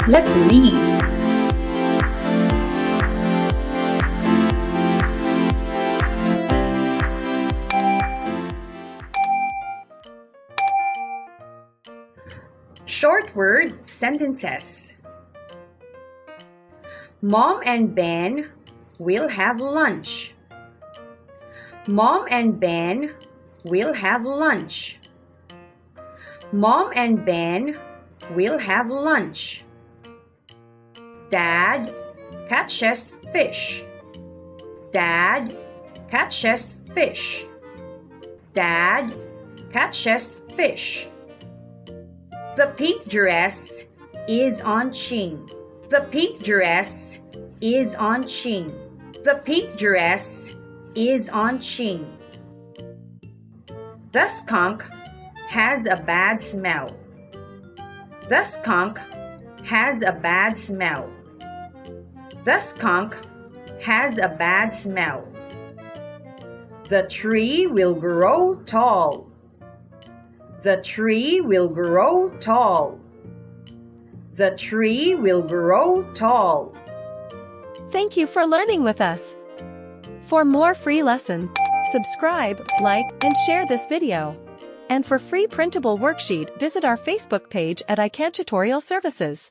Let's read. Short word sentences. Mom and Ben will have lunch. Mom and Ben will have lunch. Mom and Ben will have lunch. Dad catches fish. Dad catches fish. Dad catches fish. The pink dress is on Ching. The pink dress is on Ching. The pink dress is on Ching. The skunk has a bad smell. The skunk has a bad smell. The skunk has a bad smell. The tree will grow tall. The tree will grow tall. The tree will grow tall. Thank you for learning with us. For more free lessons, subscribe, like, and share this video. And for free printable worksheet, visit our Facebook page at iCAD Tutorial Services.